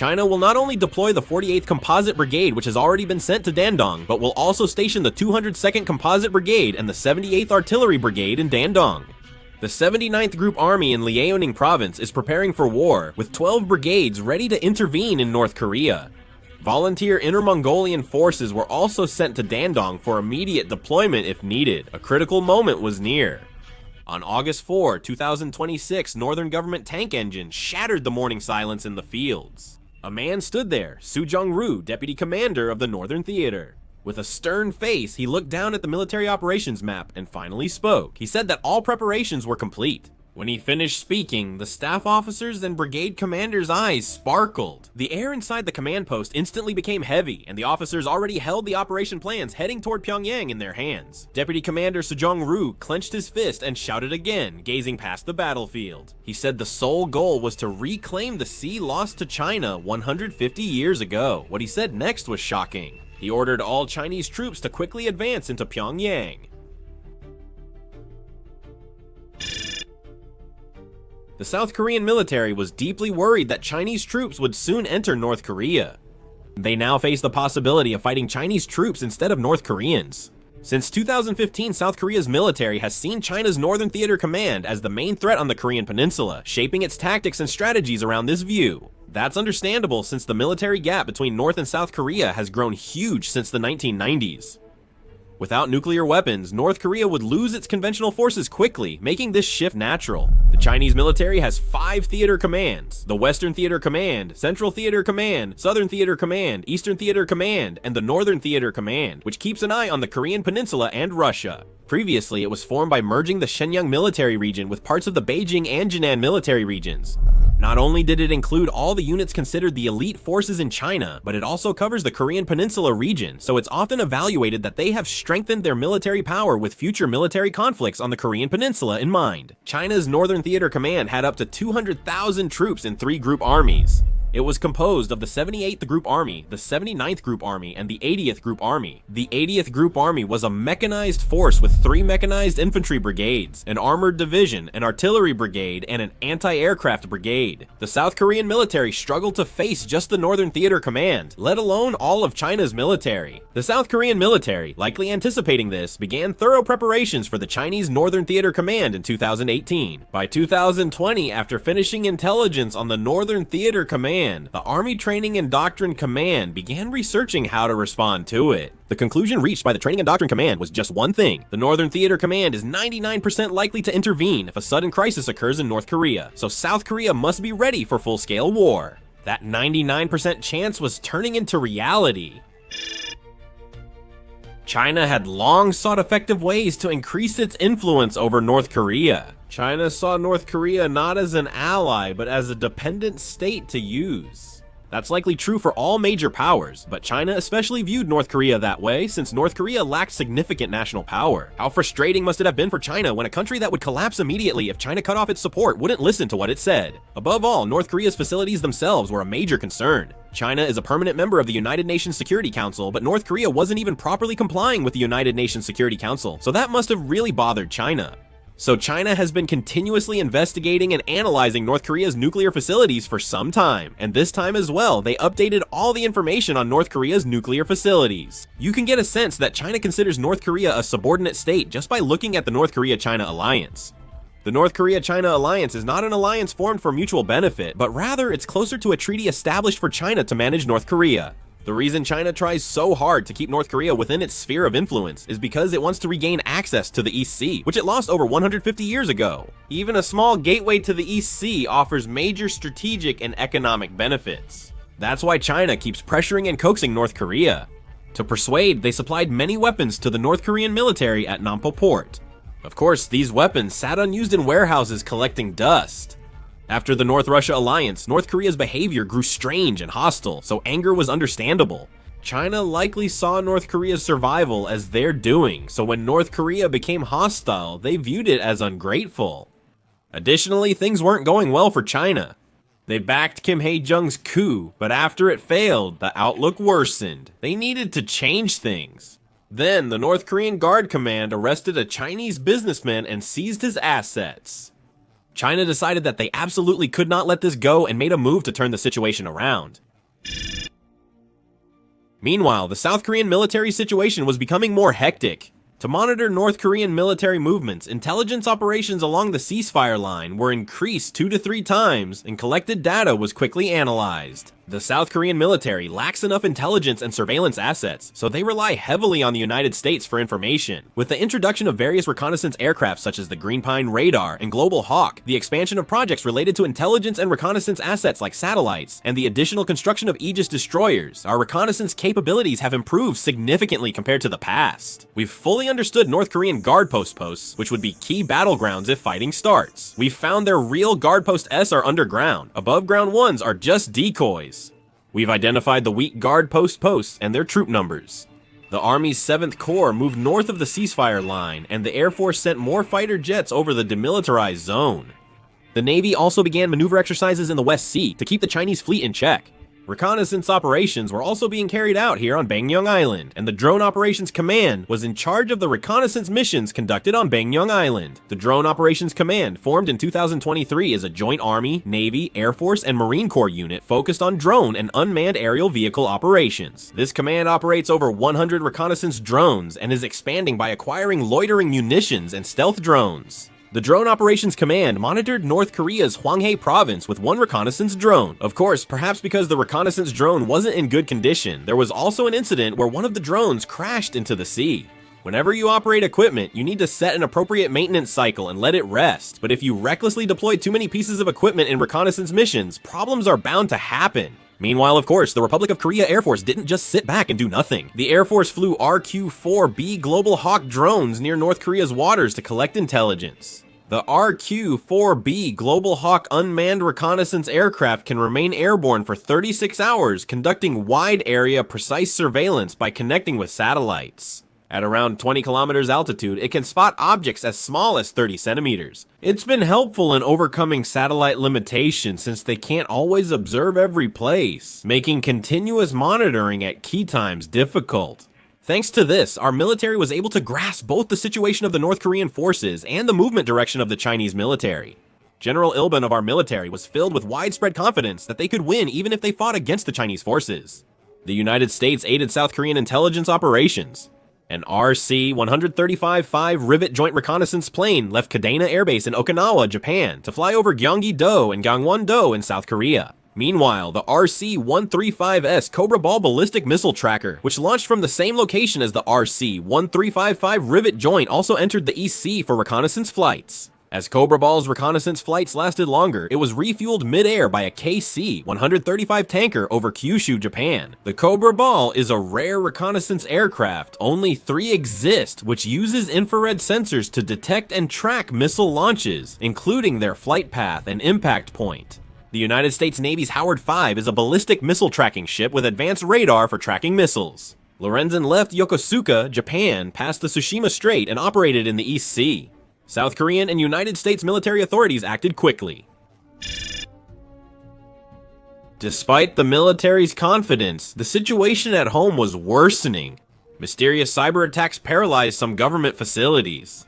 China will not only deploy the 48th Composite Brigade, which has already been sent to Dandong, but will also station the 202nd Composite Brigade and the 78th Artillery Brigade in Dandong. The 79th Group Army in Liaoning Province is preparing for war, with 12 brigades ready to intervene in North Korea. Volunteer Inner Mongolian forces were also sent to Dandong for immediate deployment if needed. A critical moment was near. On August 4, 2026, Northern Government tank engines shattered the morning silence in the fields. A man stood there, Su Jong-ru, deputy commander of the Northern Theater. With a stern face, he looked down at the military operations map and finally spoke. He said that all preparations were complete. When he finished speaking, the staff officers and brigade commanders' eyes sparkled. The air inside the command post instantly became heavy, and the officers already held the operation plans heading toward Pyongyang in their hands. Deputy Commander Sejong-ru clenched his fist and shouted again, gazing past the battlefield. He said the sole goal was to reclaim the sea lost to China 150 years ago. What he said next was shocking. He ordered all Chinese troops to quickly advance into Pyongyang. The South Korean military was deeply worried that Chinese troops would soon enter North Korea. They now face the possibility of fighting Chinese troops instead of North Koreans. Since 2015, South Korea's military has seen China's Northern Theater Command as the main threat on the Korean Peninsula, shaping its tactics and strategies around this view. That's understandable since the military gap between North and South Korea has grown huge since the 1990s. Without nuclear weapons, North Korea would lose its conventional forces quickly, making this shift natural. The Chinese military has 5 theater commands: the Western Theater Command, Central Theater Command, Southern Theater Command, Eastern Theater Command, and the Northern Theater Command, which keeps an eye on the Korean Peninsula and Russia. Previously, it was formed by merging the Shenyang military region with parts of the Beijing and Jinan military regions. Not only did it include all the units considered the elite forces in China, but it also covers the Korean Peninsula region, so it's often evaluated that they have strengthened their military power with future military conflicts on the Korean Peninsula in mind. China's Northern Theater Command had up to 200,000 troops in 3 group armies. It was composed of the 78th Group Army, the 79th Group Army, and the 80th Group Army. The 80th Group Army was a mechanized force with 3 mechanized infantry brigades, an armored division, an artillery brigade, and an anti-aircraft brigade. The South Korean military struggled to face just the Northern Theater Command, let alone all of China's military. The South Korean military, likely anticipating this, began thorough preparations for the Chinese Northern Theater Command in 2018. By 2020, after finishing intelligence on the Northern Theater Command, the Army Training and Doctrine Command began researching how to respond to it. The conclusion reached by the Training and Doctrine Command was just one thing: the Northern Theater Command is 99% likely to intervene if a sudden crisis occurs in North Korea, so South Korea must be ready for full-scale war. That 99% chance was turning into reality. China had long sought effective ways to increase its influence over North Korea. China saw North Korea not as an ally, but as a dependent state to use. That's likely true for all major powers, but China especially viewed North Korea that way since North Korea lacked significant national power. How frustrating must it have been for China when a country that would collapse immediately if China cut off its support wouldn't listen to what it said? Above all, North Korea's facilities themselves were a major concern. China is a permanent member of the United Nations Security Council, but North Korea wasn't even properly complying with the United Nations Security Council, so that must have really bothered China. So China has been continuously investigating and analyzing North Korea's nuclear facilities for some time, and this time as well, they updated all the information on North Korea's nuclear facilities. You can get a sense that China considers North Korea a subordinate state just by looking at the North Korea-China alliance. The North Korea-China alliance is not an alliance formed for mutual benefit, but rather it's closer to a treaty established for China to manage North Korea. The reason China tries so hard to keep North Korea within its sphere of influence is because it wants to regain access to the East Sea, which it lost over 150 years ago. Even a small gateway to the East Sea offers major strategic and economic benefits. That's why China keeps pressuring and coaxing North Korea. To persuade, they supplied many weapons to the North Korean military at Nampo Port. Of course, these weapons sat unused in warehouses collecting dust. After the North Russia alliance, North Korea's behavior grew strange and hostile, so anger was understandable. China likely saw North Korea's survival as their doing, so when North Korea became hostile, they viewed it as ungrateful. Additionally, things weren't going well for China. They backed Kim Hae-jung's coup, but after it failed, the outlook worsened. They needed to change things. Then, the North Korean Guard Command arrested a Chinese businessman and seized his assets. China decided that they absolutely could not let this go and made a move to turn the situation around. Meanwhile, the South Korean military situation was becoming more hectic. To monitor North Korean military movements, intelligence operations along the ceasefire line were increased 2 to 3 times, and collected data was quickly analyzed. The South Korean military lacks enough intelligence and surveillance assets, so they rely heavily on the United States for information. With the introduction of various reconnaissance aircraft such as the Green Pine Radar and Global Hawk, the expansion of projects related to intelligence and reconnaissance assets like satellites, and the additional construction of Aegis destroyers, our reconnaissance capabilities have improved significantly compared to the past. We've fully understood North Korean guard posts, which would be key battlegrounds if fighting starts. We've found their real guard post S are underground. Above ground ones are just decoys. We've identified the weak guard posts and their troop numbers. The Army's 7th Corps moved north of the ceasefire line, and the Air Force sent more fighter jets over the demilitarized zone. The Navy also began maneuver exercises in the West Sea to keep the Chinese fleet in check. Reconnaissance operations were also being carried out here on Bangyong Island, and the Drone Operations Command was in charge of the reconnaissance missions conducted on Bangyong Island. The Drone Operations Command, formed in 2023, is a joint Army, Navy, Air Force, and Marine Corps unit focused on drone and unmanned aerial vehicle operations. This command operates over 100 reconnaissance drones and is expanding by acquiring loitering munitions and stealth drones. The Drone Operations Command monitored North Korea's Hwanghae province with one reconnaissance drone. Of course, perhaps because the reconnaissance drone wasn't in good condition, there was also an incident where one of the drones crashed into the sea. Whenever you operate equipment, you need to set an appropriate maintenance cycle and let it rest. But if you recklessly deploy too many pieces of equipment in reconnaissance missions, problems are bound to happen. Meanwhile, of course, the Republic of Korea Air Force didn't just sit back and do nothing. The Air Force flew RQ-4B Global Hawk drones near North Korea's waters to collect intelligence. The RQ-4B Global Hawk unmanned reconnaissance aircraft can remain airborne for 36 hours, conducting wide-area precise surveillance by connecting with satellites. At around 20 kilometers altitude, it can spot objects as small as 30 centimeters. It's been helpful in overcoming satellite limitations since they can't always observe every place, making continuous monitoring at key times difficult. Thanks to this, our military was able to grasp both the situation of the North Korean forces and the movement direction of the Chinese military. General Ilbun of our military was filled with widespread confidence that they could win even if they fought against the Chinese forces. The United States aided South Korean intelligence operations. An RC-135-5 Rivet Joint Reconnaissance plane left Kadena Air Base in Okinawa, Japan, to fly over Gyeonggi-do and Gangwon-do in South Korea. Meanwhile, the RC-135S Cobra Ball ballistic missile tracker, which launched from the same location as the RC-1355 Rivet Joint, also entered the East Sea for reconnaissance flights. As Cobra Ball's reconnaissance flights lasted longer, it was refueled mid-air by a KC-135 tanker over Kyushu, Japan. The Cobra Ball is a rare reconnaissance aircraft. Only 3 exist, which uses infrared sensors to detect and track missile launches, including their flight path and impact point. The United States Navy's Howard 5 is a ballistic missile tracking ship with advanced radar for tracking missiles. Lorenzen left Yokosuka, Japan, past the Tsushima Strait and operated in the East Sea. South Korean and United States military authorities acted quickly. Despite the military's confidence, the situation at home was worsening. Mysterious cyber attacks paralyzed some government facilities.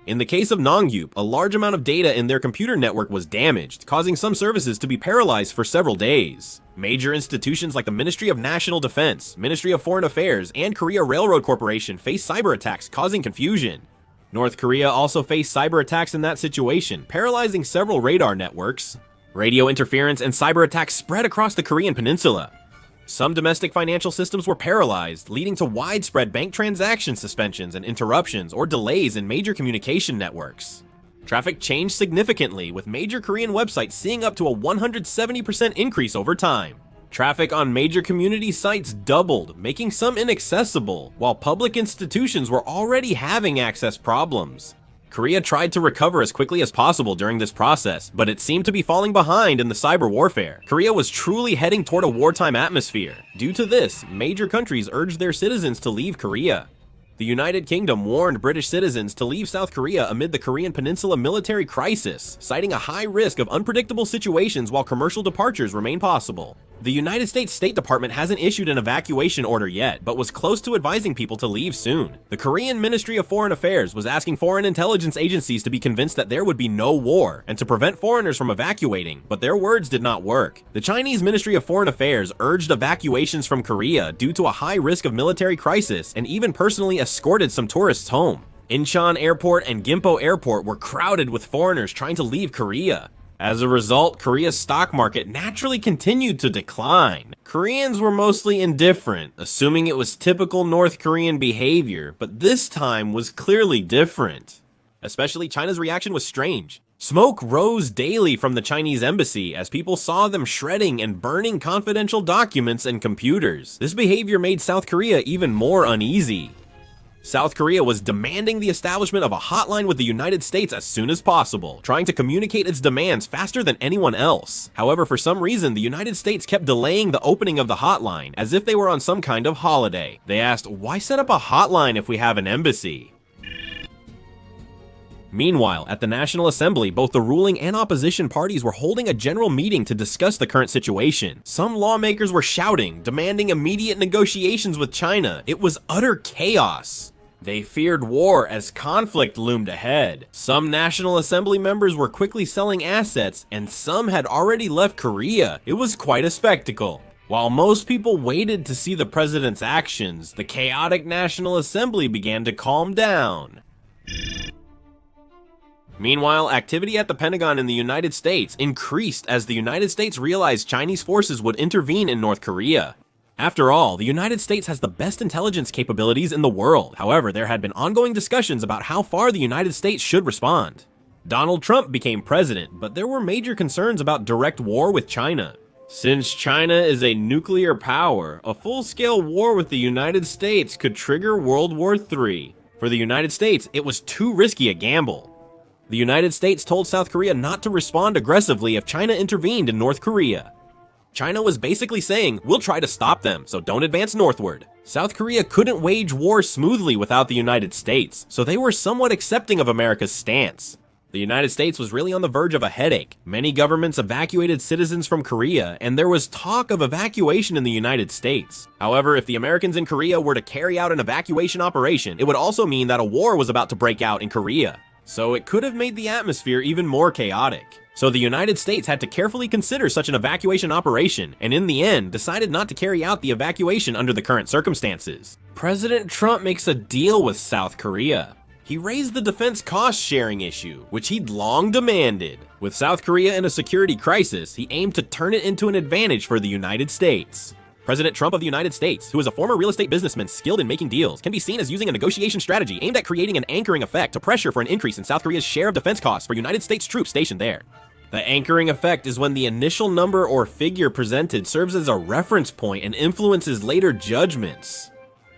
In the case of Nongyup, a large amount of data in their computer network was damaged, causing some services to be paralyzed for several days. Major institutions like the Ministry of National Defense, Ministry of Foreign Affairs, and Korea Railroad Corporation faced cyber attacks, causing confusion. North Korea also faced cyber attacks in that situation, paralyzing several radar networks. Radio interference and cyber attacks spread across the Korean peninsula. Some domestic financial systems were paralyzed, leading to widespread bank transaction suspensions and interruptions or delays in major communication networks. Traffic changed significantly, with major Korean websites seeing up to a 170% increase over time. Traffic on major community sites doubled, making some inaccessible, while public institutions were already having access problems. Korea tried to recover as quickly as possible during this process, but it seemed to be falling behind in the cyber warfare. Korea was truly heading toward a wartime atmosphere. Due to this, major countries urged their citizens to leave Korea. The United Kingdom warned British citizens to leave South Korea amid the Korean Peninsula military crisis, citing a high risk of unpredictable situations while commercial departures remain possible. The United States State Department hasn't issued an evacuation order yet, but was close to advising people to leave soon. The Korean Ministry of Foreign Affairs was asking foreign intelligence agencies to be convinced that there would be no war, and to prevent foreigners from evacuating, but their words did not work. The Chinese Ministry of Foreign Affairs urged evacuations from Korea due to a high risk of military crisis, and even personally escorted some tourists home. Incheon Airport and Gimpo Airport were crowded with foreigners trying to leave Korea. As a result, Korea's stock market naturally continued to decline. Koreans were mostly indifferent, assuming it was typical North Korean behavior, but this time was clearly different. Especially China's reaction was strange. Smoke rose daily from the Chinese embassy as people saw them shredding and burning confidential documents and computers. This behavior made South Korea even more uneasy. South Korea was demanding the establishment of a hotline with the United States as soon as possible, trying to communicate its demands faster than anyone else. However, for some reason, the United States kept delaying the opening of the hotline, as if they were on some kind of holiday. They asked, why set up a hotline if we have an embassy? Meanwhile, at the National Assembly, both the ruling and opposition parties were holding a general meeting to discuss the current situation. Some lawmakers were shouting, demanding immediate negotiations with China. It was utter chaos. They feared war as conflict loomed ahead. Some National Assembly members were quickly selling assets, and some had already left Korea. It was quite a spectacle. While most people waited to see the president's actions, the chaotic National Assembly began to calm down. Meanwhile, activity at the Pentagon in the United States increased as the United States realized Chinese forces would intervene in North Korea. After all, the United States has the best intelligence capabilities in the world. However, there had been ongoing discussions about how far the United States should respond. Donald Trump became president, but there were major concerns about direct war with China. Since China is a nuclear power, a full-scale war with the United States could trigger World War III. For the United States, it was too risky a gamble. The United States told South Korea not to respond aggressively if China intervened in North Korea. China was basically saying, we'll try to stop them, so don't advance northward. South Korea couldn't wage war smoothly without the United States, so they were somewhat accepting of America's stance. The United States was really on the verge of a headache. Many governments evacuated citizens from Korea, and there was talk of evacuation in the United States. However, if the Americans in Korea were to carry out an evacuation operation, it would also mean that a war was about to break out in Korea. So it could have made the atmosphere even more chaotic. So the United States had to carefully consider such an evacuation operation, and in the end, decided not to carry out the evacuation under the current circumstances. President Trump makes a deal with South Korea. He raised the defense cost-sharing issue, which he'd long demanded. With South Korea in a security crisis, he aimed to turn it into an advantage for the United States. President Trump of the United States, who is a former real estate businessman skilled in making deals, can be seen as using a negotiation strategy aimed at creating an anchoring effect to pressure for an increase in South Korea's share of defense costs for United States troops stationed there. The anchoring effect is when the initial number or figure presented serves as a reference point and influences later judgments.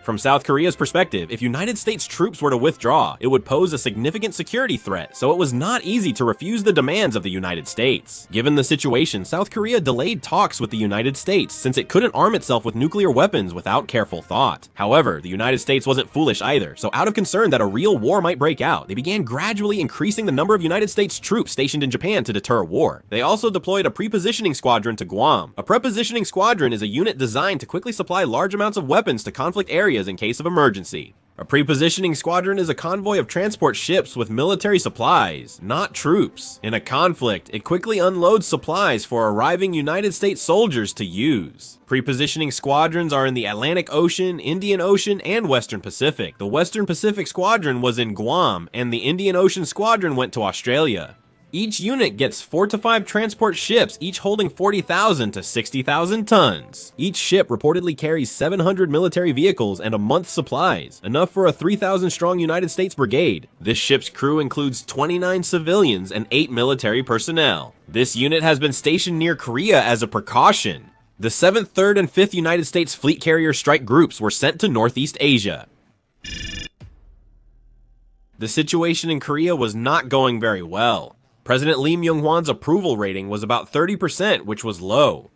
From South Korea's perspective, if United States troops were to withdraw, it would pose a significant security threat, so it was not easy to refuse the demands of the United States. Given the situation, South Korea delayed talks with the United States since it couldn't arm itself with nuclear weapons without careful thought. However, the United States wasn't foolish either, so out of concern that a real war might break out, they began gradually increasing the number of United States troops stationed in Japan to deter war. They also deployed a prepositioning squadron to Guam. A prepositioning squadron is a unit designed to quickly supply large amounts of weapons to conflict areas in case of emergency. A prepositioning squadron is a convoy of transport ships with military supplies, not troops. In a conflict, it quickly unloads supplies for arriving United States soldiers to use. Prepositioning squadrons are in the Atlantic Ocean, Indian Ocean, and Western Pacific. The Western Pacific Squadron was in Guam, and the Indian Ocean Squadron went to Australia. Each unit gets 4 to 5 transport ships, each holding 40,000 to 60,000 tons. Each ship reportedly carries 700 military vehicles and a month's supplies, enough for a 3,000-strong United States brigade. This ship's crew includes 29 civilians and 8 military personnel. This unit has been stationed near Korea as a precaution. The 7th, 3rd, and 5th United States Fleet Carrier Strike Groups were sent to Northeast Asia. The situation in Korea was not going very well. President Lee Myung-hwan's approval rating was about 30%, which was low.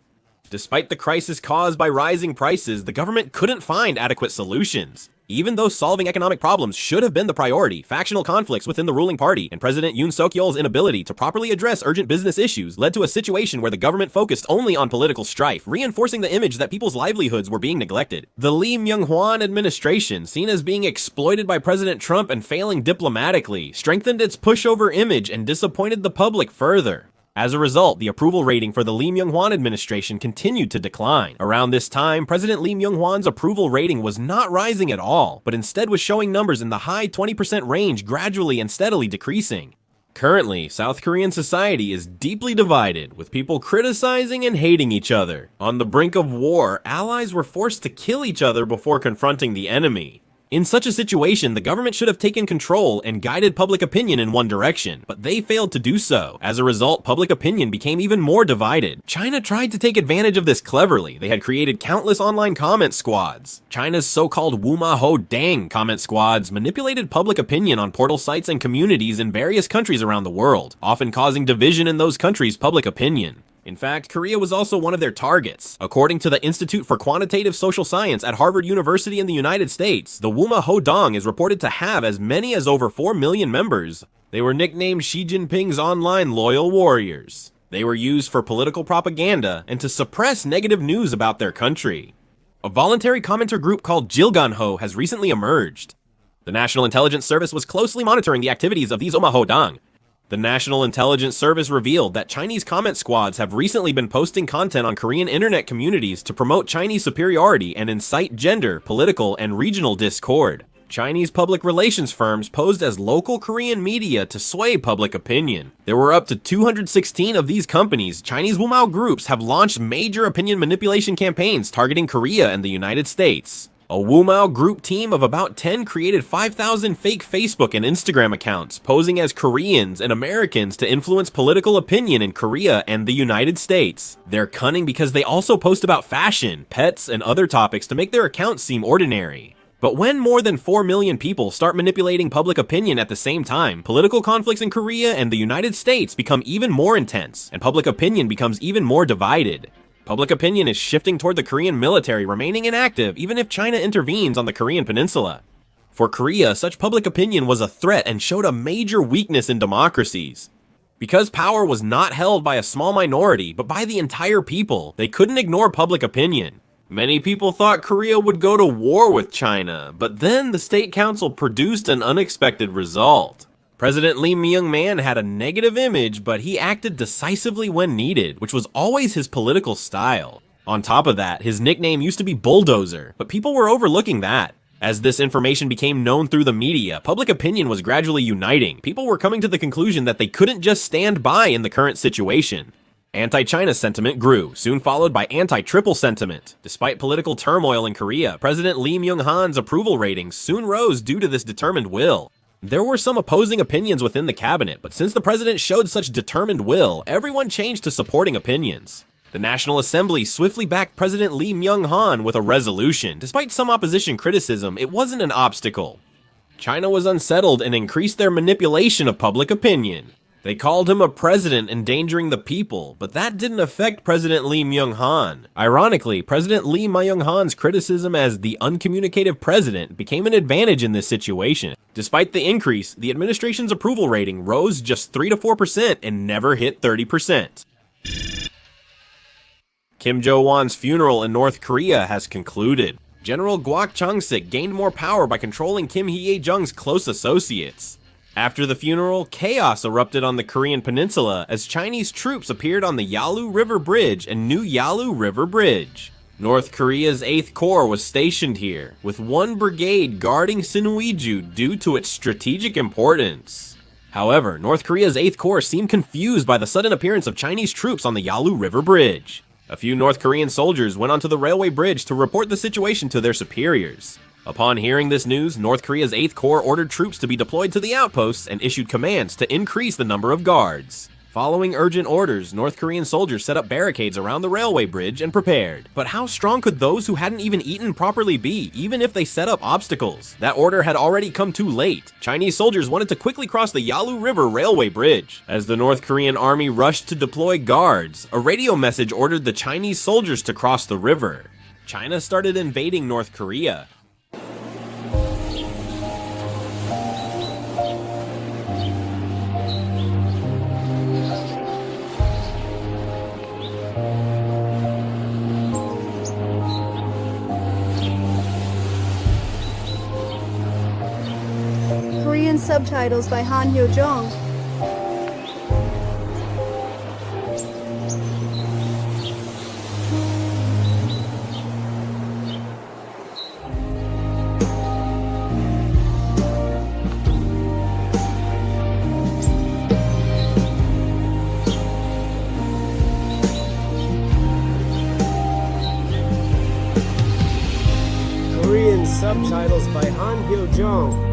Despite the crisis caused by rising prices, the government couldn't find adequate solutions. Even though solving economic problems should have been the priority, factional conflicts within the ruling party and President Yoon Suk-yeol's inability to properly address urgent business issues led to a situation where the government focused only on political strife, reinforcing the image that people's livelihoods were being neglected. The Lee Myung-hwan administration, seen as being exploited by President Trump and failing diplomatically, strengthened its pushover image and disappointed the public further. As a result, the approval rating for the Lee Myung-hwan administration continued to decline. Around this time, President Lee Myung-hwan's approval rating was not rising at all, but instead was showing numbers in the high 20% range, gradually and steadily decreasing. Currently, South Korean society is deeply divided, with people criticizing and hating each other. On the brink of war, allies were forced to kill each other before confronting the enemy. In such a situation, the government should have taken control and guided public opinion in one direction, but they failed to do so. As a result, public opinion became even more divided. China tried to take advantage of this cleverly. They had created countless online comment squads. China's so-called Wuma Ho Dang comment squads manipulated public opinion on portal sites and communities in various countries around the world, often causing division in those countries' public opinion. In fact, Korea was also one of their targets. According to the Institute for Quantitative Social Science at Harvard University in the United States, the Wuma Hodong is reported to have as many as over 4 million members. They were nicknamed Xi Jinping's online loyal warriors. They were used for political propaganda and to suppress negative news about their country. A voluntary commenter group called Jilganho has recently emerged. The National Intelligence Service was closely monitoring the activities of these Wuma Hodong. The National Intelligence Service revealed that Chinese comment squads have recently been posting content on Korean internet communities to promote Chinese superiority and incite gender, political, and regional discord. Chinese public relations firms posed as local Korean media to sway public opinion. There were up to 216 of these companies. Chinese Wumao groups have launched major opinion manipulation campaigns targeting Korea and the United States. A Wumao group team of about 10 created 5,000 fake Facebook and Instagram accounts, posing as Koreans and Americans to influence political opinion in Korea and the United States. They're cunning because they also post about fashion, pets, and other topics to make their accounts seem ordinary. But when more than 4 million people start manipulating public opinion at the same time, political conflicts in Korea and the United States become even more intense, and public opinion becomes even more divided. Public opinion is shifting toward the Korean military remaining inactive even if China intervenes on the Korean Peninsula. For Korea, such public opinion was a threat and showed a major weakness in democracies. Because power was not held by a small minority, but by the entire people, they couldn't ignore public opinion. Many people thought Korea would go to war with China, but then the State Council produced an unexpected result. President Lee Myung-man had a negative image, but he acted decisively when needed, which was always his political style. On top of that, his nickname used to be Bulldozer, but people were overlooking that. As this information became known through the media, public opinion was gradually uniting. People were coming to the conclusion that they couldn't just stand by in the current situation. Anti-China sentiment grew, soon followed by anti-triple sentiment. Despite political turmoil in Korea, President Lee Myung-han's approval ratings soon rose due to this determined will. There were some opposing opinions within the cabinet, but since the president showed such determined will, everyone changed to supporting opinions. The National Assembly swiftly backed President Lee Myung-han with a resolution. Despite some opposition criticism, it wasn't an obstacle. China was unsettled and increased their manipulation of public opinion. They called him a president endangering the people, but that didn't affect President Lee Myung-han. Ironically, President Lee Myung-han's criticism as the uncommunicative president became an advantage in this situation. Despite the increase, the administration's approval rating rose just 3 to 4% and never hit 30%. Kim Jo-won's funeral in North Korea has concluded. General Kwak Chung-sik gained more power by controlling Kim Hye-jung's close associates. After the funeral, chaos erupted on the Korean Peninsula as Chinese troops appeared on the Yalu River Bridge and New Yalu River Bridge. North Korea's 8th Corps was stationed here, with 1 brigade guarding Sinuiju due to its strategic importance. However, North Korea's 8th Corps seemed confused by the sudden appearance of Chinese troops on the Yalu River Bridge. A few North Korean soldiers went onto the railway bridge to report the situation to their superiors. Upon hearing this news, North Korea's 8th Corps ordered troops to be deployed to the outposts and issued commands to increase the number of guards. Following urgent orders, North Korean soldiers set up barricades around the railway bridge and prepared. But how strong could those who hadn't even eaten properly be, even if they set up obstacles? That order had already come too late. Chinese soldiers wanted to quickly cross the Yalu River railway bridge. As the North Korean army rushed to deploy guards, a radio message ordered the Chinese soldiers to cross the river. China started invading North Korea. subtitles by Han Hyo-jong. Korean subtitles by Han Hyo-jong.